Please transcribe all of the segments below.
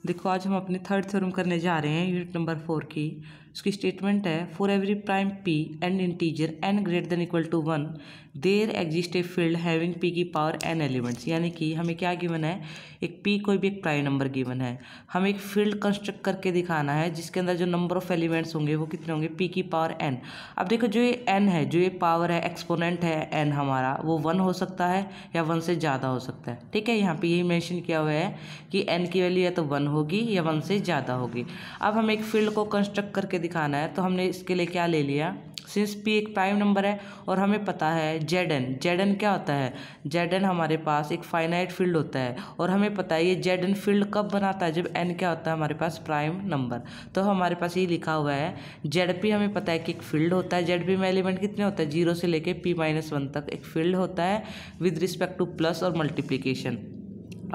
देखो आज हम अपनी थर्ड थ्योरम करने जा रहे हैं यूनिट नंबर 4 की। उसकी स्टेटमेंट है for every prime p and integer n greater than equal to 1 there exist a field having p की पावर एन एलिमेंट्स। यानी कि हमें क्या गिवन है, एक पी कोई भी एक प्राइम नंबर गिवन है, हमें एक फील्ड कंस्ट्रक्ट करके दिखाना है जिसके अंदर जो नंबर ऑफ एलिमेंट्स होंगे वो कितने होंगे, पी की पावर एन। अब देखो जो ये एन है, जो ये पावर है, एक्सपोनेंट है एन हमारा, वो 1 हो सकता है या 1 से ज़्यादा हो सकता है। ठीक है, यहाँ पे यही मेंशन किया हुआ है कि एन की वैल्यू या तो 1 होगी या 1 से ज़्यादा होगी। अब हमें एक फील्ड को कंस्ट्रक्ट करके दिखाना है, तो हमने इसके लिए क्या ले लिया, सिंस पी एक प्राइम नंबर है और हमें पता है जेड एन क्या होता है, जेड एन हमारे पास एक फाइनाइट फील्ड होता है और हमें पता है ये जेड एन फील्ड कब बनाता है, जब एन क्या होता है हमारे पास प्राइम नंबर। तो हमारे पास ये लिखा हुआ है जेड पी, हमें पता है कि एक फील्ड होता है, जेड पी में एलिमेंट कितने होते हैं, 0 से लेके p-1 तक एक फील्ड होता है विद रिस्पेक्ट टू प्लस और मल्टीप्लीकेशन।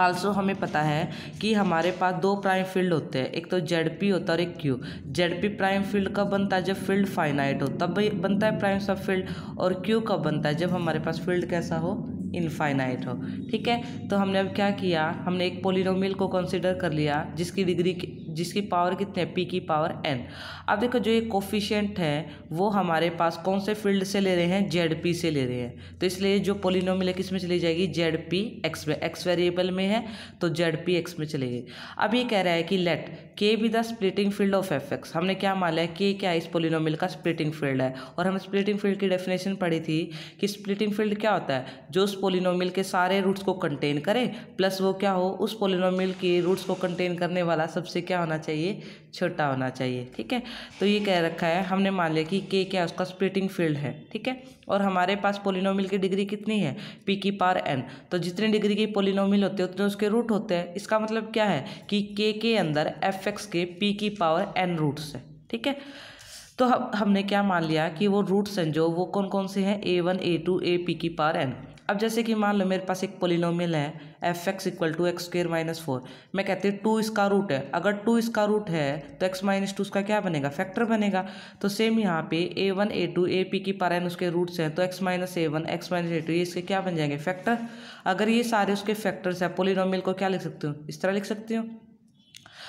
आल्सो हमें पता है कि हमारे पास दो प्राइम फील्ड होते हैं, एक तो जेड पी होता है और एक Q. Z P prime field कब बनता है, जब फील्ड फाइनाइट हो तब बनता है प्राइम सब फील्ड, और क्यू कब बनता है, जब हमारे पास फील्ड कैसा हो, इनफाइनाइट हो। ठीक है, तो हमने अब क्या किया, हमने एक पोलिनोमियल को कंसिडर कर लिया जिसकी पावर कितने है, पी की पावर एन। अब देखो जो ये कोफिशिएंट है वो हमारे पास कौन से फील्ड से ले रहे हैं, जेड पी से ले रहे हैं, तो इसलिए जो पोलिनोमियल है किस में चली जाएगी, जेड पी एक्स में, एक्स वेरिएबल में है तो जेड पी एक्स में चलेगी। अब ये कह रहा है कि लेट के be the splitting field of f x. हमने क्या मान लिया, के क्या है, इस पोलिनोमियल का स्प्लिटिंग फील्ड है, और हमने स्प्लिटिंग फील्ड की डेफिनेशन पढ़ी थी कि स्प्लिटिंग फील्ड क्या होता है, जो उस पोलिनोमियल के सारे रूट्स को कंटेन करे प्लस वो क्या हो, उस पोलिनोमियल के रूट्स को कंटेन करने वाला सबसे क्या होना चाहिए, छोटा होना चाहिए। ठीक है, तो ये कह रखा है, हमने मान लिया कि के क्या है, उसका स्प्लिटिंग फील्ड है। ठीक है, और हमारे पास पोलिनोमियल की डिग्री कितनी है, पी की पावर एन, तो जितनी डिग्री की पोलिनोमियल होते हैं उतने उसके रूट होते हैं। इसका मतलब क्या है कि के अंदर एफ एक्स के पी की पावर एन रूट्स है। ठीक है, तो हमने क्या मान लिया कि वो रूट्स हैं जो वो कौन कौन से हैं, a1 a2 a p की पावर n। अब जैसे कि मान लो मेरे पास एक पोलिनोमियल है f x equal to x square minus 4, मैं कहती हूँ 2 इसका रूट है, अगर 2 इसका रूट है तो x माइनस 2 उसका क्या बनेगा, फैक्टर बनेगा। तो सेम यहाँ पे a1 a2 a p की पावर n उसके रूट्स हैं, तो x minus a1 x minus a2 ये इसके क्या बन जाएंगे, फैक्टर। अगर ये सारे उसके फैक्टर्स हैं, पोलिनोमियल को क्या लिख सकती हूँ, इस तरह लिख सकती हूँ।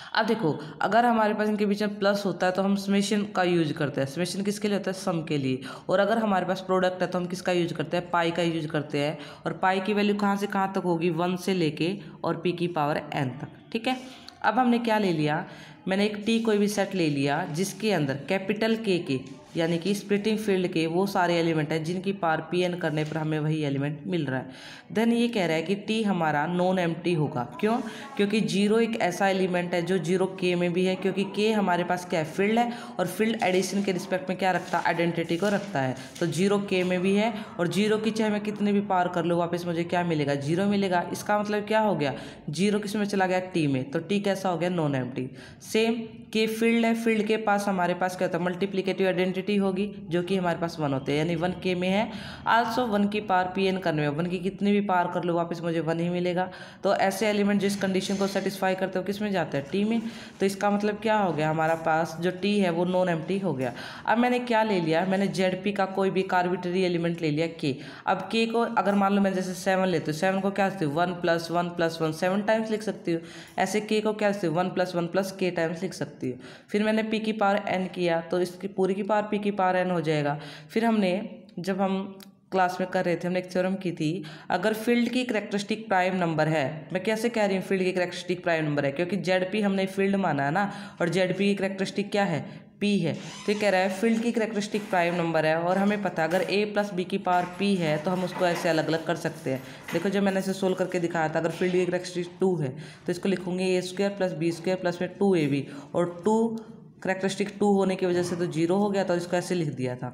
अब देखो अगर हमारे पास इनके बीच में प्लस होता है तो हम समेशन का यूज करते हैं, समेशन किसके लिए होता है, सम के लिए। और अगर हमारे पास प्रोडक्ट है तो हम किसका यूज करते हैं, पाई का यूज करते हैं, और पाई की वैल्यू कहाँ से कहाँ तक होगी, 1 से लेके और पी की पावर एन तक। ठीक है, अब हमने क्या ले लिया, मैंने एक टी कोई भी सेट ले लिया जिसके अंदर कैपिटल के यानी कि स्प्लिटिंग फील्ड के वो सारे एलिमेंट हैं जिनकी पावर पी एन करने पर हमें वही एलिमेंट मिल रहा है। देन ये कह रहा है कि टी हमारा नॉन एम्प्टी होगा, क्यों, क्योंकि 0 एक ऐसा एलिमेंट है जो 0 के में भी है, क्योंकि के हमारे पास क्या है, फील्ड है, और फील्ड एडिशन के रिस्पेक्ट में क्या रखता है, आइडेंटिटी को रखता है। तो 0 के में भी है, और 0 की चाहे मैं कितने भी पावर कर लूँ वापस मुझे क्या मिलेगा, 0 मिलेगा। इसका मतलब क्या हो गया, 0 किस में चला गया, टी में, तो टी कैसा हो गया, नॉन एम्प्टी। सेम के फील्ड है, फील्ड के पास हमारे पास क्या होता है, मल्टीप्लिकेटिव आइडेंटिटी होगी जो कि हमारे पास 1 होते हैं, यानी 1 के में है। आल्सो 1 की पावर पी एन करने में 1 की कितनी भी पावर कर लो वापस मुझे 1 ही मिलेगा। तो ऐसे एलिमेंट जिस कंडीशन को सेटिस्फाई करते हो किस में जाते हैं, टी में। तो इसका मतलब क्या हो गया, हमारा पास जो टी है वो नॉन एम्प्टी हो गया। अब मैंने क्या ले लिया, मैंने जेड पी का कोई भी आर्बिट्रेरी एलिमेंट ले लिया के। अब के को अगर मान लो मैं जैसे 7 लेती हूँ, 7 को क्या लिखती हूँ, 1 + 1 + 1 7 टाइम्स लिख सकती हूँ। ऐसे के को क्या लिखती हूँ, 1 + 1 + k टाइम्स लिख सकती हूँ। फिर मैंने पी की पावर एन किया तो इसकी पूरी की पावर पी की पावर एन हो जाएगा। फिर हमने जब हम क्लास में कर रहे थे हमने एक थ्योरम की थी, अगर फील्ड की करैक्टरिस्टिक प्राइम नंबर है, मैं कैसे कह रही हूँ फील्ड की करैक्टरिस्टिक प्राइम नंबर है, क्योंकि जेड पी हमने फील्ड माना है ना, और जेड पी की करैक्टरिस्टिक क्या है, पी है। तो ये कह रहा है फील्ड की करैक्टरिस्टिक प्राइम नंबर है, और हमें पता है अगर a + b की पावर p है तो हम उसको ऐसे अलग अलग कर सकते हैं। देखो जब मैंने इसे सोल्व करके दिखाया था, अगर फील्ड की करैक्टरिस्टिक 2 है तो इसको लिखूंगे a² + b² + में 2ab, और 2 करैक्टरिस्टिक 2 होने की वजह से तो 0 हो गया, तो इसको ऐसे लिख दिया था।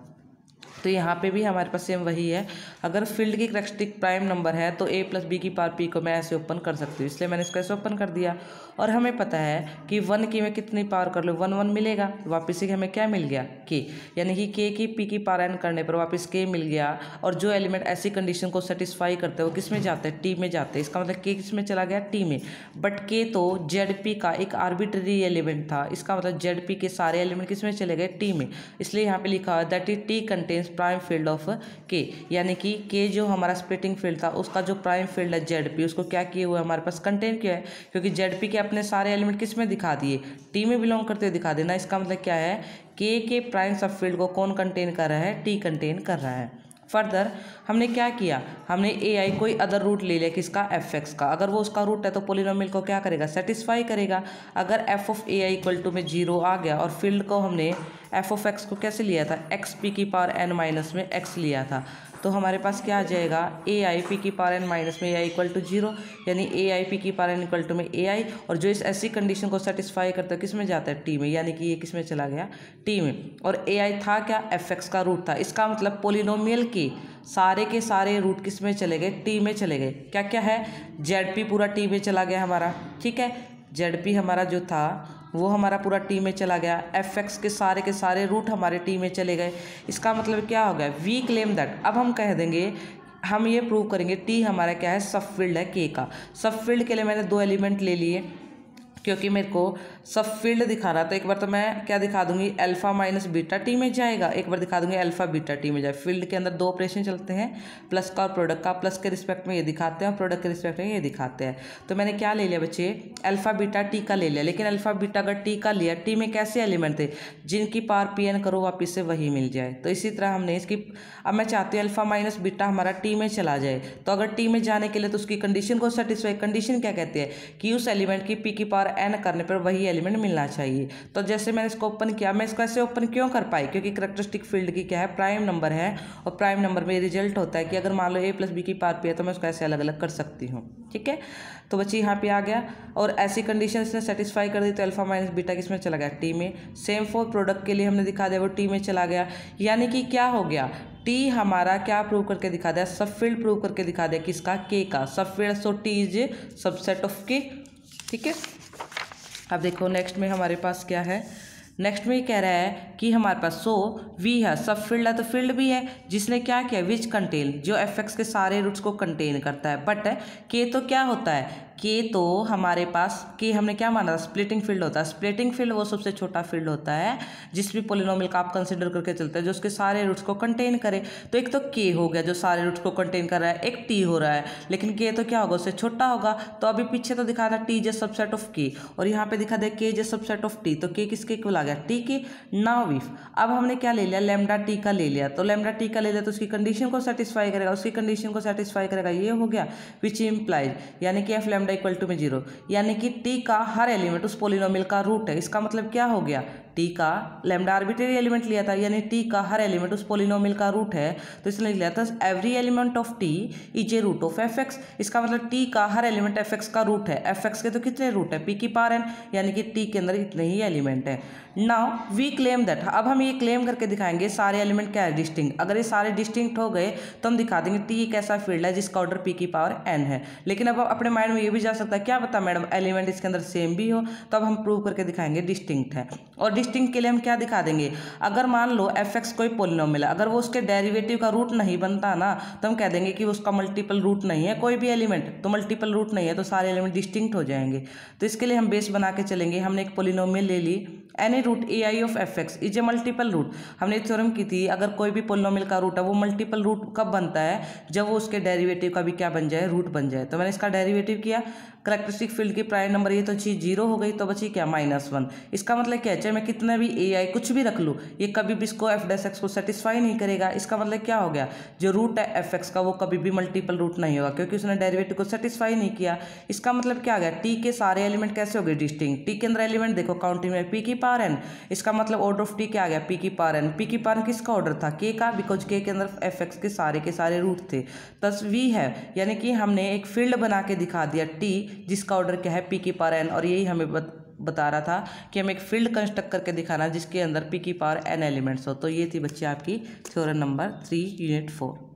तो यहाँ पे भी हमारे पास सेम वही है, अगर फील्ड की करैक्टरिस्टिक प्राइम नंबर है तो a + b की पावर p को मैं ऐसे ओपन कर सकती हूँ, इसलिए मैंने इसको ऐसे ओपन कर दिया। और हमें पता है कि 1 की मैं कितनी पावर कर लूँ, 1 1 मिलेगा, वापस से हमें क्या मिल गया, k, यानी कि k की p की पावर n करने पर वापस k मिल गया। और जो एलिमेंट ऐसी कंडीशन को सेटिस्फाई करते हैं वो किस में जाते हैं, टी में जाते हैं। इसका मतलब k किस में चला गया, टी में। बट k तो जेड का एक आर्बिट्ररी एलिमेंट था, इसका मतलब जेड के सारे एलिमेंट किस में चले गए, टी में। इसलिए यहाँ पे लिखा हुआ that T contains contains prime field of के, यानी कि के जो हमारा स्प्लिटिंग फील्ड था उसका जो प्राइम फील्ड है जेड उसको क्या किए हुए हमारे पास कंटेन किया है, क्योंकि जेड के अपने सारे एलिमेंट किस में दिखा दिए, टी में बिलोंग करते हुए दिखा देना। इसका मतलब क्या है, के प्राइम सब फील्ड को कौन कंटेन कर रहा है, टी कंटेन कर रहा है। फर्दर हमने क्या किया, हमने ए आई कोई अदर रूट ले लिया किसका, एफ एक्स का। अगर वो उसका रूट है तो पोलिनोमियल को क्या करेगा, सेटिस्फाई करेगा। अगर f of a i equal to में 0 आ गया और फील्ड को हमने एफ ऑफ एक्स को कैसे लिया था, एक्स पी की पावर एन माइनस में एक्स लिया था, तो हमारे पास क्या आ जाएगा, ए आई पी की पावर एन माइनस में ए आई इक्वल टू 0, यानी ए आई पी की पावर एन इक्वल टू में ए आई, और जो इस ऐसी कंडीशन को सेटिस्फाई करता है किस में जाता है, टी में, यानी कि ये किस में चला गया, टी में। और ए आई था क्या, एफ एक्स का रूट था। इसका मतलब पोलिनोमियल के सारे रूट किस में चले गए, टी में चले गए। क्या क्या है, जेड पी पूरा टी में चला गया हमारा, ठीक है, जेड पी हमारा जो था वो हमारा पूरा टी में चला गया। एफ एक्स के सारे रूट हमारे टी में चले गए। इसका मतलब क्या हो गया, वी क्लेम दैट, अब हम कह देंगे, हम ये प्रूव करेंगे टी हमारा क्या है, सब फील्ड है के का। सब फील्ड के लिए मैंने 2 एलिमेंट ले लिए, क्योंकि मेरे को सब फील्ड दिखा रहा था। एक बार तो मैं क्या दिखा दूंगी, अल्फा माइनस बीटा टी में जाएगा, एक बार दिखा दूंगी अल्फा बीटा टी में जाए। फील्ड के अंदर 2 ऑपरेशन चलते हैं, प्लस का और प्रोडक्ट का। प्लस के रिस्पेक्ट में ये दिखाते हैं और प्रोडक्ट के रिस्पेक्ट में ये दिखाते हैं। तो मैंने क्या ले लिया बच्चे, अल्फा बीटा टी का ले लिया। लेकिन अल्फा बीटा अगर टी का लिया, टी में कैसे एलिमेंट थे, जिनकी पावर पी एन करो वापिस से वही मिल जाए। तो इसी तरह हमने इसकी, अब मैं चाहती हूँ अल्फा माइनस बीटा हमारा टी में चला जाए, तो अगर टी में जाने के लिए तो उसकी कंडीशन को सेटिस्फाई, कंडीशन क्या कहती है कि उस एलिमेंट की पी की पावर एन करने पर वही एलिमेंट मिलना चाहिए। तो जैसे मैंने इसको ओपन किया, मैं इसको ऐसे ओपन क्यों कर पाई, क्योंकि कैरेक्टरिस्टिक फील्ड की क्या है, प्राइम नंबर है, और प्राइम नंबर में रिजल्ट होता है कि अगर मान लो ए प्लस बी की पावर पी है तो मैं उसको ऐसे अलग अलग कर सकती हूँ, ठीक है। तो बच्चे यहाँ पे आ गया, और ऐसी कंडीशन इसने सेटिस्फाई कर दी, तो अल्फा माइनस बीटा किस में चला गया, टी में। सेम फॉर प्रोडक्ट के लिए हमने दिखा दिया, वो टी में चला गया। यानी कि क्या हो गया, टी हमारा क्या प्रूव करके दिखा दिया, सब फील्ड प्रूव करके दिखा दिया किसका, के का, सब field. So T is subset of के, ठीक है। अब देखो नेक्स्ट में हमारे पास क्या है, नेक्स्ट में ये कह रहा है कि हमारे पास सो वी है, सब फील्ड है तो फील्ड भी है, जिसने क्या किया, विच कंटेन, जो एफ एक्स के सारे रूट्स को कंटेन करता है। बट के तो क्या होता है, के तो हमारे पास, के हमने क्या माना था, स्प्लिटिंग फील्ड होता है। स्प्लिटिंग फील्ड वो सबसे छोटा फील्ड होता है जिस भी पोलिनोमियल का आप कंसिडर करके चलते हैं, जो उसके सारे रूट्स को कंटेन करे। तो एक तो के हो गया जो सारे रूट्स को कंटेन कर रहा है, एक टी हो रहा है, लेकिन के तो क्या होगा, उससे छोटा होगा। तो अभी पीछे तो दिखा था टी जे सबसेट ऑफ के, और यहाँ पे दिखा दे के जे सबसेट ऑफ टी, तो के किसके इक्वल आ गया, टी के। नाउ इफ, अब हमने क्या ले लिया, लैम्डा टी का ले लिया, तो लैम्डा टी का ले लिया तो उसकी कंडीशन को सेटिस्फाई करेगा, उसकी कंडीशन को सेटिस्फाई करेगा, ये हो गया विच इम्प्लाइज, यानी कि एफ लैम्डा इक्वल टू में 0, यानी कि टी का हर एलिमेंट उस पोलिनोमियल का रूट है। इसका मतलब क्या हो गया, टी का लैम्डा आर्बिट्रेरी एलिमेंट लिया था, यानी टी का हर एलिमेंट उस पोलिनोमियल का रूट है, तो इसने लिया था every element of t is a root of f x. इसका मतलब टी का हर एलिमेंट एफ एक्स का रूट है। एफ एक्स के तो कितने रूट है, पी की पावर एन, यानी कि टी के अंदर इतने ही एलिमेंट है। नाउ वी क्लेम दैट, अब हम ये क्लेम करके दिखाएंगे सारे एलिमेंट क्या है, डिस्टिंक्ट। अगर ये सारे डिस्टिंक्ट हो गए तो हम दिखा देंगे टी एक ऐसा फील्ड है जिसका ऑर्डर पी की पावर एन है। लेकिन अब अपने माइंड में ये भी जा सकता है, क्या पता मैडम एलिमेंट इसके अंदर सेम भी हो, तो अब हम प्रूव करके दिखाएंगे डिस्टिंक्ट है। और डिस्टिंक्ट के लिए हम क्या दिखा देंगे, अगर मान लो एफ एक्स कोई पोलिनोमियल है, अगर वो उसके डेरिवेटिव का रूट नहीं बनता ना, तो हम कह देंगे कि उसका मल्टीपल रूट नहीं है कोई भी एलिमेंट, तो मल्टीपल रूट नहीं है तो सारे एलिमेंट डिस्टिंक्ट हो जाएंगे। तो इसके लिए हम बेस बना के चलेंगे। हमने एक पोलिनोमियल ले ली, any root a i of f x is a multiple root. हमने थ्योरम की थी, अगर कोई भी पोलिनोमियल का रूट है वो मल्टीपल रूट कब बनता है, जब वो उसके डेरिवेटिव का भी क्या बन जाए, रूट बन जाए। तो मैंने इसका डेरिवेटिव किया, कैरेक्टरिस्टिक फील्ड की प्राइम नंबर ये तो चीज़ 0 हो गई, तो बची क्या, -1। इसका मतलब क्या है, चाहे मैं कितना भी ए आई कुछ भी रख लूँ, ये कभी भी इसको एफ डैश एक्स को सेटिस्फाई नहीं करेगा। इसका मतलब क्या हो गया, जो रूट है एफ एक्स का वो कभी भी मल्टीपल रूट नहीं होगा, क्योंकि उसने डेरिवेटिव को सेटिस्फाई नहीं किया। इसका मतलब क्या आ गया, टी के सारे एलिमेंट कैसे हो गए, डिस्टिंक्ट। टी के अंदर एलिमेंट देखो काउंटिंग में पी की पावर एन, इसका मतलब ऑर्डर ऑफ टी क्या आ गया, पी की पावर एन। पी की पावर किसका ऑर्डर था, के का, बिकॉज के अंदर एफ एक्स के सारे रूट थे। प्लस वी है, यानी कि हमने एक फील्ड बना के दिखा दिया टी जिसका ऑर्डर क्या है, पी की पावर एन। और यही हमें बता रहा था कि हम एक फील्ड कंस्ट्रक्ट करके दिखाना जिसके अंदर पी की पावर एन एलिमेंट्स हो। तो ये थी बच्चे आपकी थ्योरम नंबर 3 यूनिट 4।